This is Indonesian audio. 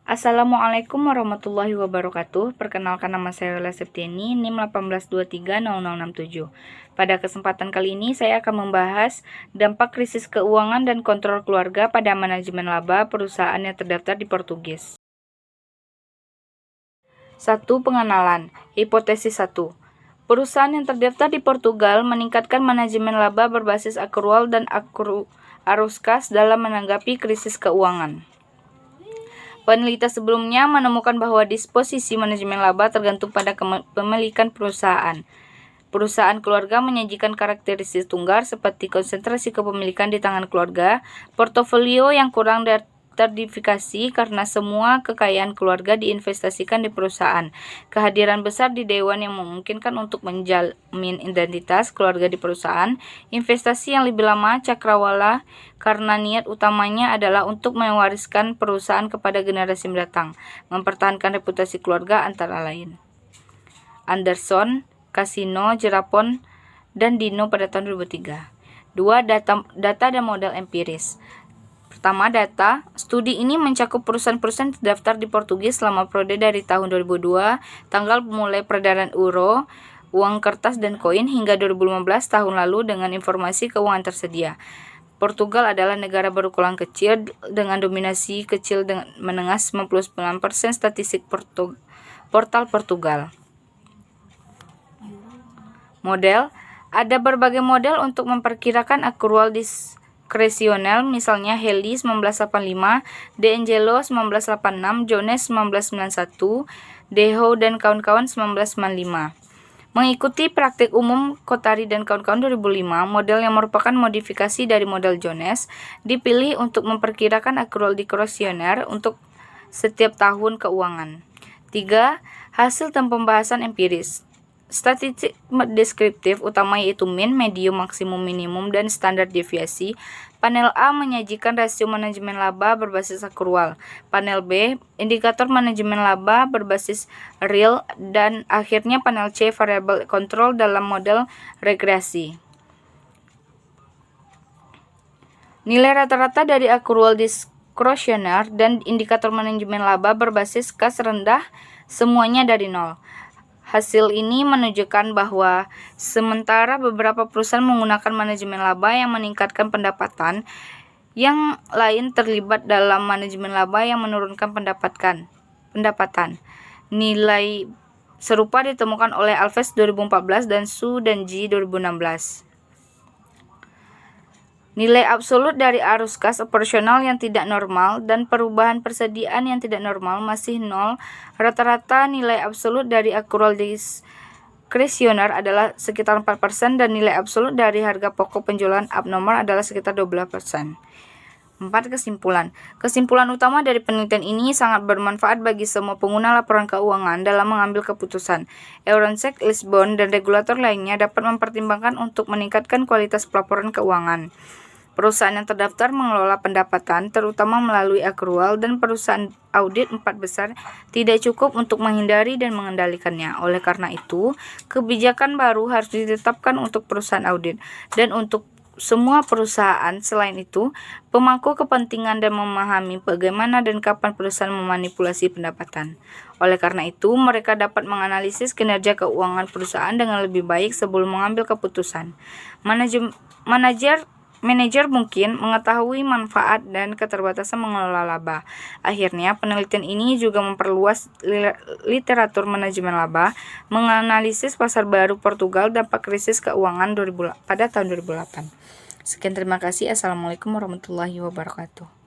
Assalamualaikum warahmatullahi wabarakatuh. Perkenalkan, nama saya Rela Septiani, NIM 18230067. Pada kesempatan kali ini saya akan membahas dampak krisis keuangan dan kontrol keluarga pada manajemen laba perusahaan yang terdaftar di Portugis. 1. Pengenalan. Hipotesis 1. Perusahaan yang terdaftar di Portugal meningkatkan manajemen laba berbasis akrual dan arus kas dalam menanggapi krisis keuangan. Peneliti sebelumnya menemukan bahwa disposisi manajemen laba tergantung pada kepemilikan perusahaan. Perusahaan keluarga menyajikan karakteristik tunggal seperti konsentrasi kepemilikan di tangan keluarga, portofolio yang kurang terdiversifikasi karena semua kekayaan keluarga diinvestasikan di perusahaan, kehadiran besar di dewan yang memungkinkan untuk menjamin identitas keluarga di perusahaan, investasi yang lebih lama cakrawala karena niat utamanya adalah untuk mewariskan perusahaan kepada generasi mendatang, mempertahankan reputasi keluarga antara lain. Anderson, Casino, Jerapon, dan Dino pada tahun 2003. 2. Data dan model empiris. Pertama, data. Studi ini mencakup perusahaan-perusahaan terdaftar di Portugis selama periode dari tahun 2002, tanggal mulai peredaran euro, uang kertas dan koin hingga 2015 tahun lalu dengan informasi keuangan tersedia. Portugal adalah negara berukuran kecil dengan dominasi kecil dengan menengah 99% statistik portal Portugal. Model. Ada berbagai model untuk memperkirakan akrual diskresional, misalnya Heli 1985, De Angelo 1986, Jones 1991, Deho dan kawan-kawan 1995. Mengikuti praktik umum Kotari dan kawan-kawan 2005, model yang merupakan modifikasi dari model Jones dipilih untuk memperkirakan akrual diskresioner untuk setiap tahun keuangan. 3. Hasil dan pembahasan empiris. Statistik deskriptif utama yaitu mean, medium, maksimum, minimum, dan standar deviasi. Panel A menyajikan rasio manajemen laba berbasis akrual. Panel B, indikator manajemen laba berbasis real. Dan akhirnya panel C, variable kontrol dalam model regresi. Nilai rata-rata dari akrual diskresioner dan indikator manajemen laba berbasis kas rendah semuanya dari 0. Hasil ini menunjukkan bahwa sementara beberapa perusahaan menggunakan manajemen laba yang meningkatkan pendapatan, yang lain terlibat dalam manajemen laba yang menurunkan pendapatan. Nilai serupa ditemukan oleh Alves 2014 dan Su dan Ji 2016. Nilai absolut dari arus kas operasional yang tidak normal dan perubahan persediaan yang tidak normal masih 0. Rata-rata nilai absolut dari akrual diskresioner adalah sekitar 4% dan nilai absolut dari harga pokok penjualan abnormal adalah sekitar 12%. 4. Kesimpulan. Kesimpulan utama dari penelitian ini sangat bermanfaat bagi semua pengguna laporan keuangan dalam mengambil keputusan. Eurosec, Lisbon, dan regulator lainnya dapat mempertimbangkan untuk meningkatkan kualitas pelaporan keuangan. Perusahaan yang terdaftar mengelola pendapatan, terutama melalui akrual, dan perusahaan audit 4 besar tidak cukup untuk menghindari dan mengendalikannya. Oleh karena itu, kebijakan baru harus ditetapkan untuk perusahaan audit dan untuk semua perusahaan. Selain itu, pemangku kepentingan dan memahami bagaimana dan kapan perusahaan memanipulasi pendapatan. Oleh karena itu, mereka dapat menganalisis kinerja keuangan perusahaan dengan lebih baik sebelum mengambil keputusan. Manajer mungkin mengetahui manfaat dan keterbatasan mengelola laba. Akhirnya, penelitian ini juga memperluas literatur manajemen laba, menganalisis pasar baru Portugal dampak krisis keuangan pada tahun 2008. Sekian, terima kasih. Assalamualaikum warahmatullahi wabarakatuh.